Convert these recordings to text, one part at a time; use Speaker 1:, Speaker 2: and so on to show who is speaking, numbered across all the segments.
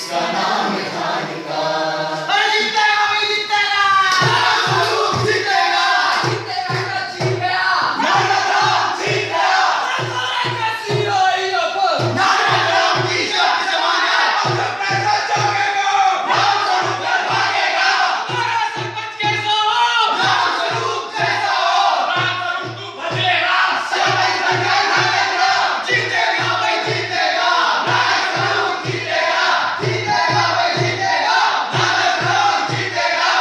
Speaker 1: जिसका नाम धान का।
Speaker 2: अरे जीतेगा भाई, जीतेगा।
Speaker 1: जरूर जीतेगा।
Speaker 2: जीतेगा का जीत गया।
Speaker 1: नानक राम जीत गया।
Speaker 2: कैसी आई अब?
Speaker 1: नानक राम की शक्ति जमाना पैसा जागेगा। राम स्वरूप पर भागेगा।
Speaker 2: हमारा सरपंच कैसा हो?
Speaker 1: राम स्वरूप जैसा हो।
Speaker 2: राम स्वरूप तू बदलेगा।
Speaker 1: सरपंच बनकर नानक राम जीतेगा भाई, जीतेगा। नानक स्वरूप जीतेगा। जीतेगा भाई, जीतेगा। नानक राम जीतेगा।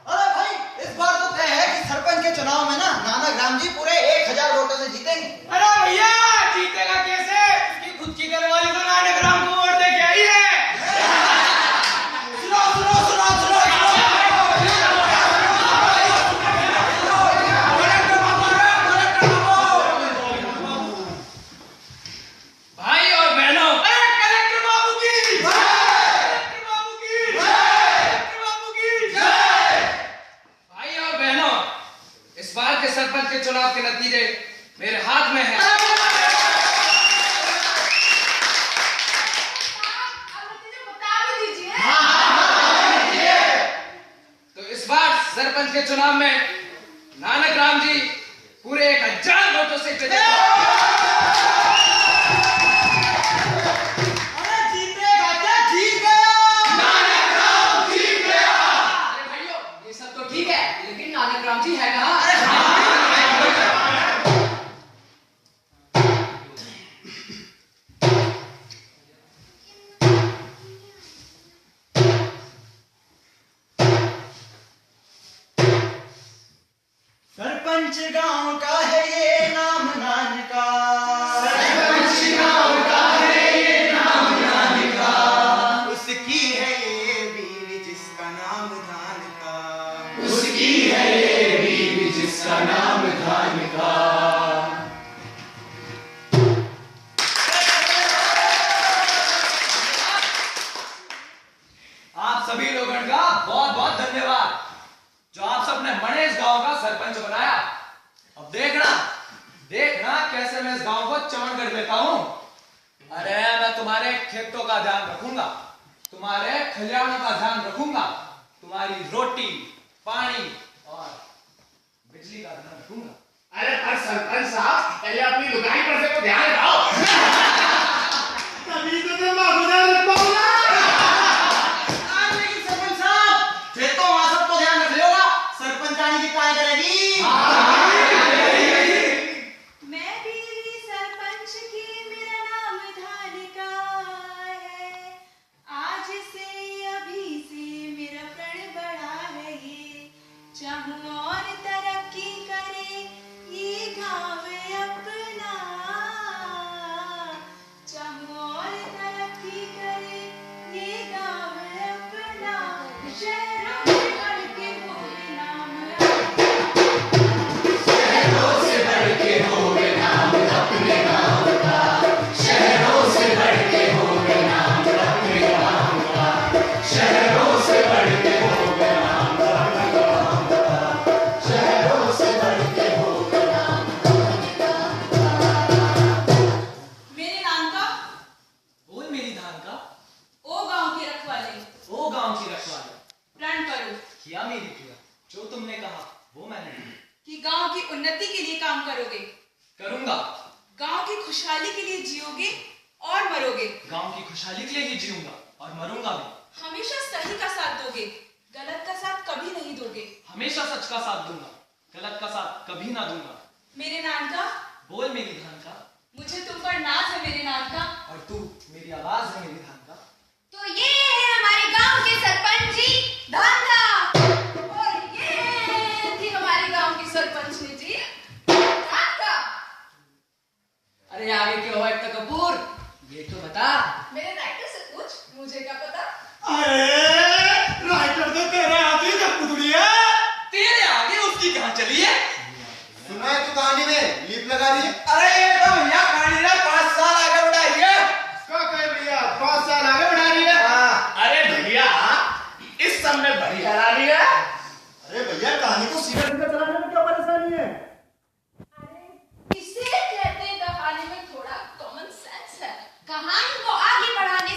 Speaker 3: अरे भाई, इस बार तो तय है कि सरपंच के चुनाव में ना नानक राम जी पूरे 1000 वोटों से जीतेंगे।
Speaker 2: अरे भैया, जीतेगा कैसे? इसकी खुद की घरवाली तो नानक राम को वोट दे के आई है।
Speaker 3: सुनो सुनो सुनो सुनो
Speaker 2: भाई और बहनों, अरे कलेक्टर बाबू की कलेक्टर बाबू की कलेक्टर बाबू की भाई और बहनों, इस बार के सरपंच के चुनाव के नतीजे मेरे हाथ में हैं। तो इस बार सरपंच के चुनाव में नानक राम जी पूरे 1000 वोटों से जीते।
Speaker 3: अरे जीतेगा क्या? जीत गया।
Speaker 1: नानक राम जीत गया।
Speaker 2: अरे भाइयों, ये सब तो ठीक है, लेकिन नानक राम जी है कहाँ?
Speaker 3: सरपंच गांव का है ये नाम नान का।
Speaker 1: सरपंच गांव का है ये नाम नान का।
Speaker 3: उसकी है ये बीवी जिसका नाम धान का।
Speaker 1: उसकी है ये बीवी जिसका नाम धान का।
Speaker 2: आप सभी लोगों का बहुत बहुत धन्यवाद, जो आप सबने मने इस गांव का सरपंच बनाया। अब देखना देखना कैसे मैं इस गांव को चमन कर देता हूं। अरे मैं तुम्हारे खेतों का ध्यान रखूंगा, तुम्हारे खलिहानों का ध्यान रखूंगा, तुम्हारी रोटी पानी और बिजली का ध्यान रखूंगा।
Speaker 1: अरे पर सरपंच साहब, पहले अपनी लुगाई पर से तो ध्यान रखो।
Speaker 3: तभी तो मैं मागुदार रख पाऊंगा। लेकिन सरपंच साहब, फिर तो वहां सबको ध्यान रख लेगा। सरपंच आने की काय करेगी?
Speaker 4: मैं बीवी सरपंच की, मेरा नाम धान का है। आज से अभी से मेरा प्रण बढ़ा है ये। चाहूं और तरक्की करे ये गाँव अपना। चाहूं और तरक्की करे ये गाँव अपना। शहरों से बढ़ के होवे नाम
Speaker 1: शहरों से बढ़ के होवे नाम अपने गांव का। शहरों से बढ़ के होवे नाम अपने गांव का। शहरों से बढ़ के होवे नाम अपने गांव का। शहरों से बढ़ के होवे नाम अपने गांव का।
Speaker 4: मेरे नाम का
Speaker 2: बोल मेरी धान का,
Speaker 4: ओ गांव के रखवाले,
Speaker 2: ओ गांव की रखवाली।
Speaker 4: प्रण करो
Speaker 2: किया मेरी प्रिया, जो तुमने कहा वो मैंने किया।
Speaker 4: कि गांव की उन्नति के लिए काम करोगे,
Speaker 2: करूंगा।
Speaker 4: गांव की खुशहाली के लिए जियोगे और मरोगे।
Speaker 2: गांव की खुशहाली के लिए ही जीऊंगा और मरूंगा भी।
Speaker 4: हमेशा सही का साथ दोगे, गलत का साथ कभी नहीं दोगे।
Speaker 2: हमेशा सच का साथ दूंगा, गलत का साथ कभी ना दूंगा।
Speaker 4: मेरे नाम का,
Speaker 2: बोल मेरी धान का,
Speaker 4: मुझे तुम पर नाज है मेरे नाम का।
Speaker 2: और तू मेरी आवाज है मेरी धान का।
Speaker 4: तो ये है हमारे गांव के सरपंच जी धांधा, और ये थी हमारे गांव की सरपंचनी जी धांधा।
Speaker 2: अरे आगे क्यों हुआ एकता कपूर, ये तो बता।
Speaker 4: मेरे राइटर से पूछ, मुझे क्या पता।
Speaker 3: अरे राइटर तो तेरे आगे जब पुतली है।
Speaker 2: तेरे आगे उसकी कहां चली है?
Speaker 3: सुना है तू कहानी में लीप लगा दी।
Speaker 2: अरे ये तो भैया कहानी ने 5 साल आगे बढ़ाई है।
Speaker 3: क्या कहे भैया, 5 साल आगे बढ़ा रही है।
Speaker 1: अरे भैया, इस सब में बड़ी हैरानी है।
Speaker 3: अरे भैया, कहानी को सीधा सीधा चलाने में क्या परेशानी है?
Speaker 4: अरे इसे कहते हैं कहानी में थोड़ा कॉमन सेंस है। कहानी को आगे बढ़ाने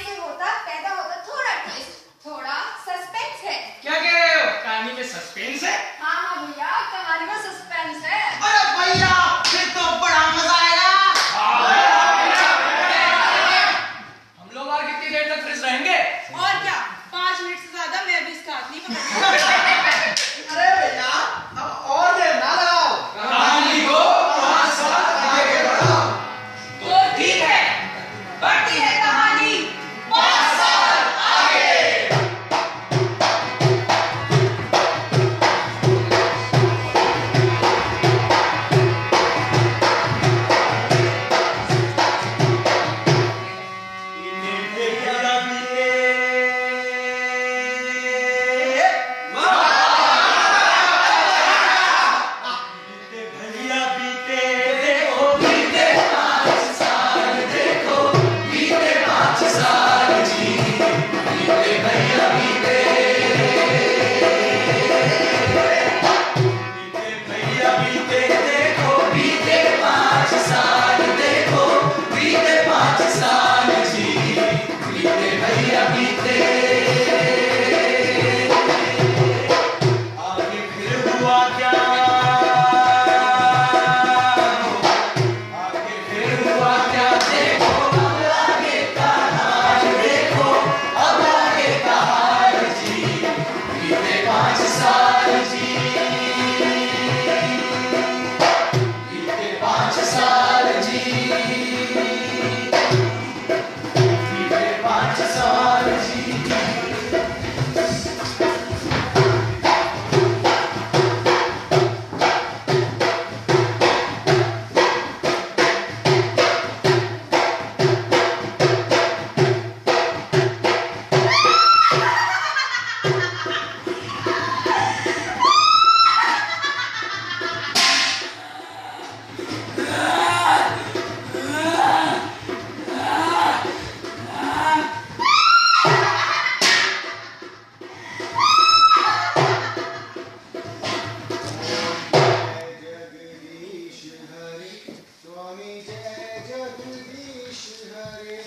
Speaker 5: स्वामी जय जगदीश हरे,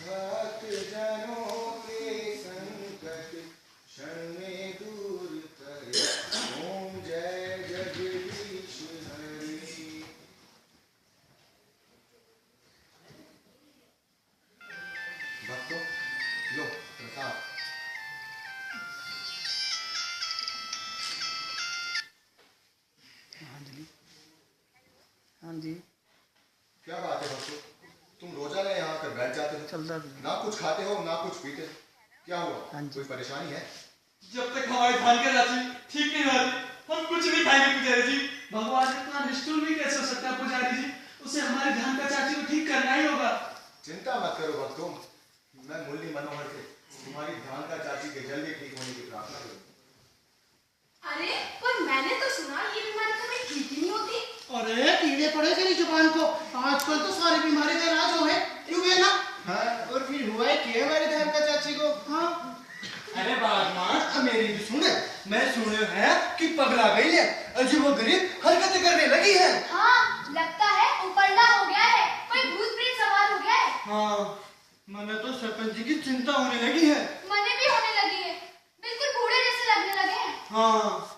Speaker 5: भक्त जनों के संकट क्षण में दूर करे, ओम जय जगदीश हरे। भक्तों, लो प्रसाद।
Speaker 6: हाँ जी,
Speaker 5: क्या बात है भक्तों, तुम रोजाना यहाँ आकर बैठ जाते हो,
Speaker 6: चलता भी
Speaker 5: ना कुछ खाते हो ना कुछ पीते हो, क्या हुआ?
Speaker 6: हाँ जी।
Speaker 5: कोई परेशानी है?
Speaker 2: जब तक हमारी धान का चाची ठीक नहीं होती, हम कुछ नहीं खाएंगे पुजारी जी।
Speaker 7: भगवान इतना निष्ठुर भी कैसे हो सकता है पुजारी जी? उसे हमारे धान का चाची को ठीक करना ही होगा।
Speaker 5: चिंता मत करो भक्तों, मैं मुरली मनोहर से तुम्हारी धान का चाची के जल्दी ठीक होने की प्रार्थना करूँ।
Speaker 4: अरे पर मैंने तो सुना ये बीमारी कभी ठीक ही नहीं होती।
Speaker 6: अरे कीड़े पड़े तेरी जुबान को, आजकल तो सारी बीमारी का इलाज हो है, क्यों है ना?
Speaker 5: हाँ,
Speaker 3: और फिर हुआ है क्या हमारे धान का चाची को?
Speaker 6: हाँ,
Speaker 3: अरे बागमान मेरी भी सुने, मैं सुने है कि पगला गई है, अजीबोगरीब हरकतें करने लगी है।
Speaker 8: हाँ, लगता है उपरला हो गया है, कोई भूत प्रेत सवार हो गया है।
Speaker 3: हाँ, मैंने तो सरपंच जी की चिंता होने लगी है।
Speaker 8: मने भी होने लगी है, बिल्कुल बूढ़े जैसे लगने लगे हैं।
Speaker 3: हाँ,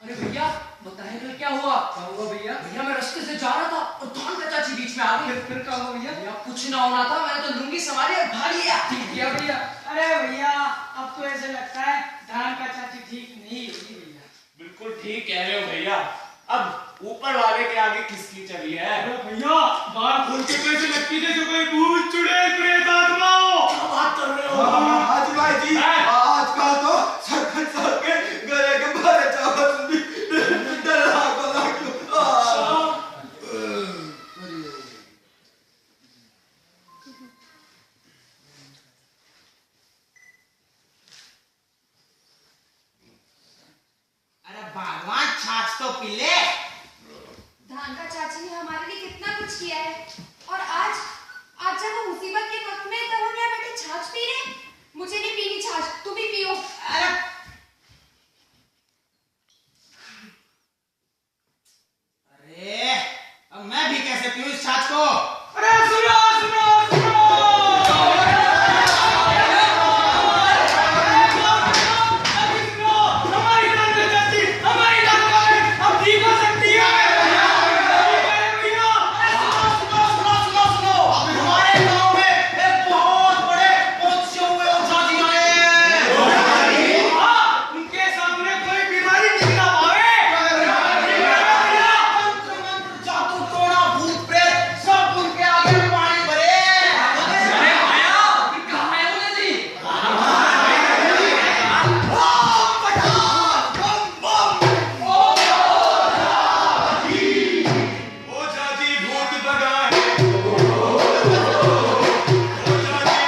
Speaker 2: अरे भैया बताइए फिर क्या हुआ? क्या हुआ भैया? भैया मैं रास्ते से जा रहा था और धान का चाची बीच में आ गई। फिर क्या हुआ भैया? भैया कुछ ना होना था, मैंने तो लुंगी संभाली और भाग लिया। ठीक किया भैया।
Speaker 7: अरे भैया, अब तो ऐसे लगता है धान का चाची ठीक नहीं होगी भैया।
Speaker 1: बिल्कुल ठीक कह रहे हो भैया, अब ऊपर वाले के आगे किसकी चली है?
Speaker 7: अरे भैया, बाल खोल के कैसे लगती है जैसे कोई भूत चुड़ैल प्रेत आत्मा हो।
Speaker 2: क्या बात कर रहे हो?
Speaker 5: हाजी भाई जी, आजकल तो सरपंच साहब के गले के बारे चावल भी डरा को लागू।
Speaker 3: अरे भगवान छाछ तो पी ले।
Speaker 8: धान का चाची ने हमारे लिए कितना कुछ किया है, और आज जब वो मुसीबत के वक्त में तब हम यहाँ बैठे छाछ पी रहे हैं। मुझे नहीं पीनी छाछ, तुम ही पियो।
Speaker 3: अरे अरे अब मैं भी कैसे पीऊं इस छाछ को?
Speaker 7: अरे सुनो सुनो सुनो, हमारी धान का चाची हमारी धान का अब ठीक हो सकती है।
Speaker 3: हमारे गांव में एक बहुत बड़े पहुंचे हुए ओझा जी आए हैं।
Speaker 7: उनके सामने कोई बीमारी नहीं ना पावे।
Speaker 3: मंत्र मंत्र जादू टोना भूत प्रेत सब उनके आगे पानी भरे।
Speaker 2: अरे भैया फिर कहाँ है बोले जी?
Speaker 1: ओझा जी भूत भगाए, ओझा जी भूत भगाए,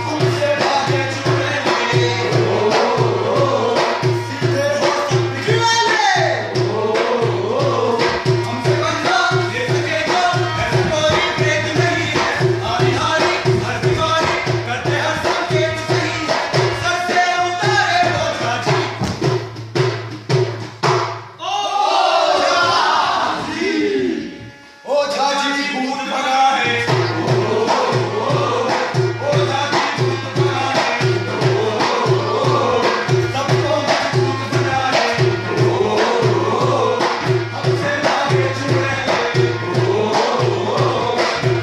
Speaker 1: हमसे भागे चुड़ैल, सीधे हो सकती है, हमसे बंदा ले सकेगा, ऐसा कोई प्रेत नहीं है। हारी हारी हर दीवारी करते हर संकेत सही है, सर से उतारे ओझा जी। ओझा जी भूत भगाए, ओझा जी भूत भगाए, सबको भूत बनाए, हमसे भागे चुड़ैल,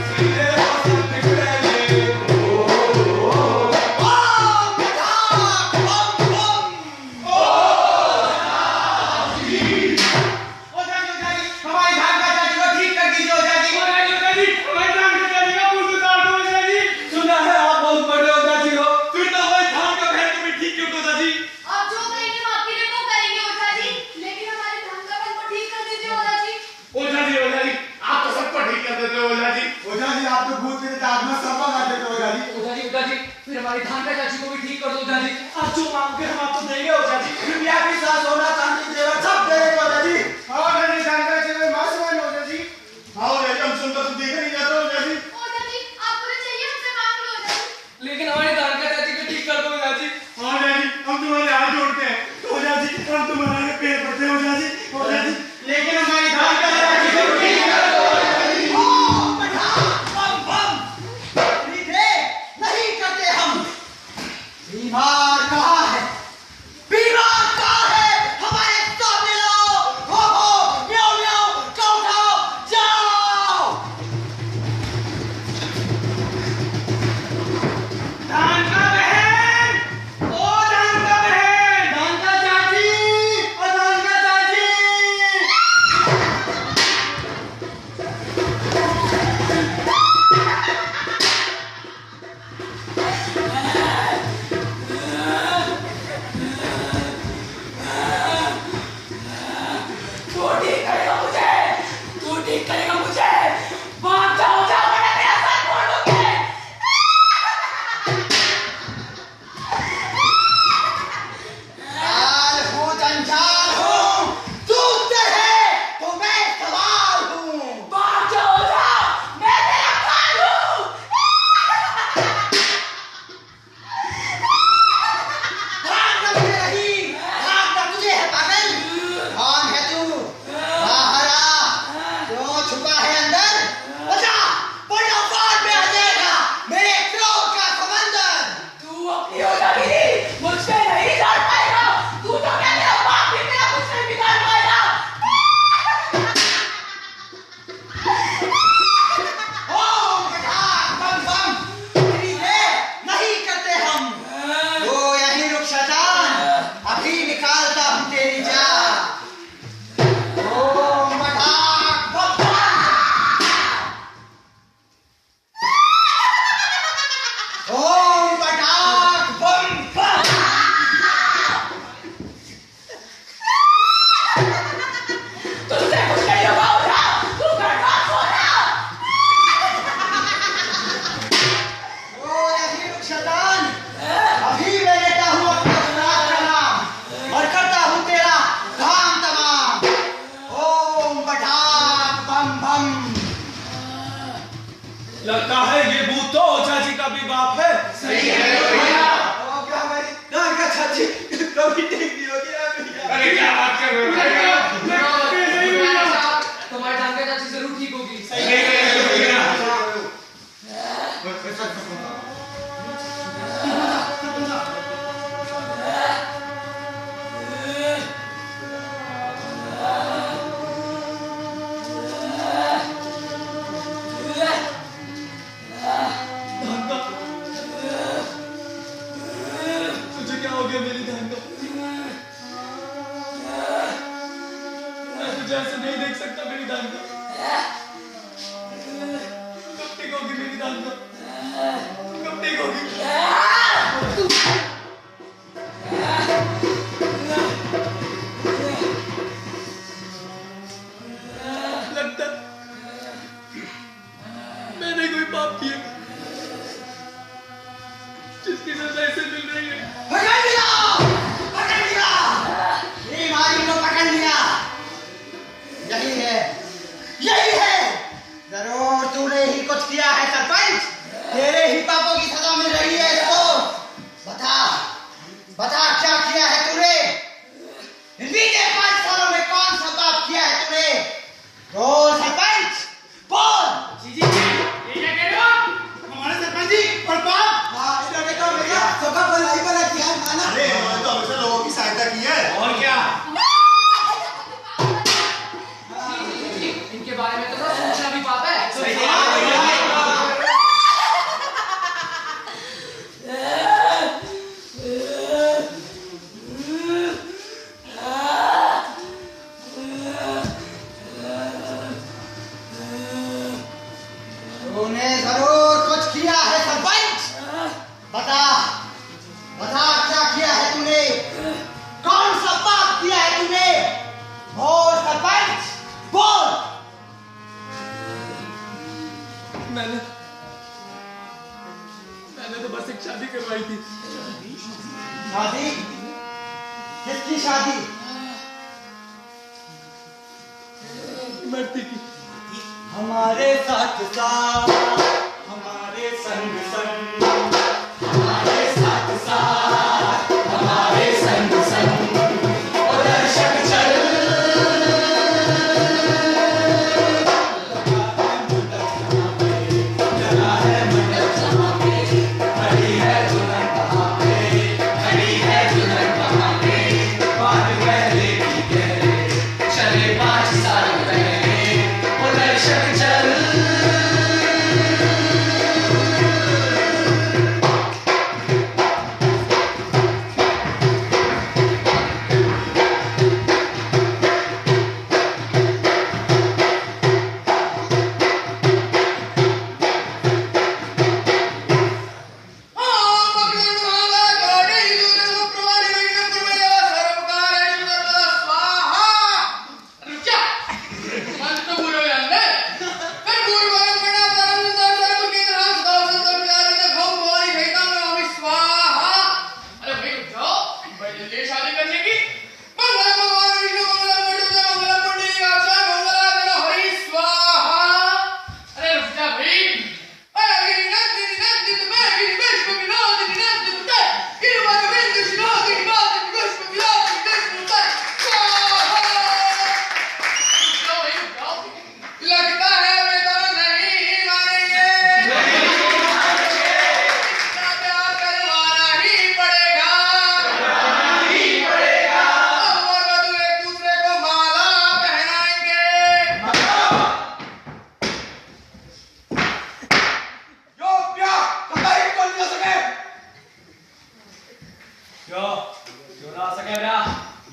Speaker 1: सीधे हो सकते चुड़ैल।
Speaker 3: हमारी धान का चाची को ठीक कर दीजिए ओझा जी।
Speaker 7: हमारी धान का चाची का भूत उतार दो ओझा जी।
Speaker 1: सुना है आप बहुत बड़े ओझा जी हो, फिर तो हमारी धान का बहन तुम्हें ठीक क्यों ओझा जी?
Speaker 8: आप जो करेंगे हम आपके लिए वो करेंगे ओझा जी, लेकिन हमारे धान का बन को ठीक कर दीजिए ओझा जी।
Speaker 1: ओझा जी आप तो सबको ठीक कर देते हो ओझा जी। ओझा जी आप तो भूत प्रेत आत्मा सब भगा देते हो ओझा जी।
Speaker 2: ओझा जी फिर हमारी धान का चाची को भी ठीक कर दो ओझा जी।
Speaker 7: आप जो मांगोगे हम आपको देंगे ओझा जी।
Speaker 3: रुपया भी साथ होना चांदी जेवर सब देंगे ओझा जी।
Speaker 5: हाँ मैंने धान का चावल मां से मानो ओझा जी।
Speaker 1: हाँ ओझा जी हम सुनकर तुम देखे नहीं जाते ओझा जी।
Speaker 8: ओझा जी आपको जो चाहिए हमसे मांग लो ओझा जी।
Speaker 2: लेकिन हमारी धान का चाची को ठीक कर दो ओझा जी।
Speaker 1: हाँ ओझा जी हम
Speaker 5: चाची कभी ठीक नहीं होगी यार भैया।
Speaker 1: अरे क्या बात कर रहे हो
Speaker 2: तुम्हारी ढांका चाची जरूर ठीक होगी।
Speaker 3: तुझे क्या हो गया मेरी ढांका? मैं तुझे ऐसे नहीं देख सकता मेरी ढांका। कब ठीक होगी मेरी ढांका? कब ठीक होगी? लगता मैंने कोई पाप किया जिसकी सजा ऐसे मिल रही है।
Speaker 6: पकड़ लिया! पकड़ लिया! बीमारी को पकड़ लिया! यही है, यही है! जरूर तूने ही कुछ किया है सरपंच। तेरे ही पापों की सजा मिल रही है इसको। बता, बता क्या किया है तूने? इन बीते 5 सालों में कौन सा पाप किया है तूने? बोल सरपंच, बोल!
Speaker 1: जी ये क्या कह रहे हो?
Speaker 6: हमारे सरपंच जी और पाप?
Speaker 5: हाँ इन्होंने तो भैया सबका भलाई भला किया है माना।
Speaker 3: अरे इन्होंने तो हमेशा लोगों की सहायता की है।
Speaker 1: और क्या?
Speaker 2: इनके बारे में तो ना सोचना भी पाप है।
Speaker 1: सही है।
Speaker 6: तूने जरूर कुछ किया है सरपंच। बता, बता क्या किया है तूने? कौन सा पाप किया है तूने? बोल सरपंच, बोल!
Speaker 3: मैंने तो बस एक शादी करवाई थी।
Speaker 6: शादी? किसकी शादी?
Speaker 3: मरती की।
Speaker 5: हमारे साथ साथ हमारे संग संग हमारे साथ साथ हमारे संग संग ओ दर्शक चल लगा है मंडप जहाँ पे खड़ी है दुल्हन कहाँ पे खड़ी है दुल्हन कहाँ पे बात पहले की गहरे चले 5 साल पहले ओ दर्शक चल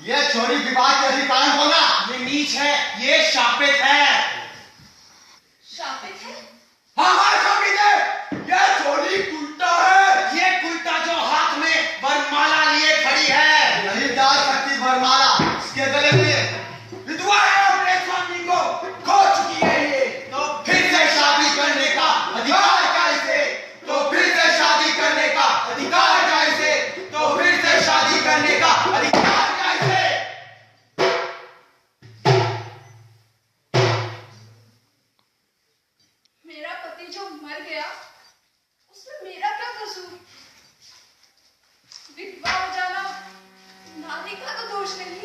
Speaker 6: ये चोरी विवाह के अधिकार होगा। ये नीच है, ये शापित है।
Speaker 8: शापित है?
Speaker 5: हाँ हाँ कभी दे ये चोरी उल्टा है।
Speaker 6: ये कुर्ता जो हाथ में वरमाला लिए खड़ी है, यही दास शक्ति वरमाला इसके गले में
Speaker 5: विधवा है अपने स्वामी को खो चुकी है ये
Speaker 6: तो फिर से शादी करने का अधिकार कैसे? तो फिर से शादी करने का अधिकार कैसे? तो फिर से शादी करने का अधिकार कैसे?
Speaker 8: मेरा पति जो कुछ नहीं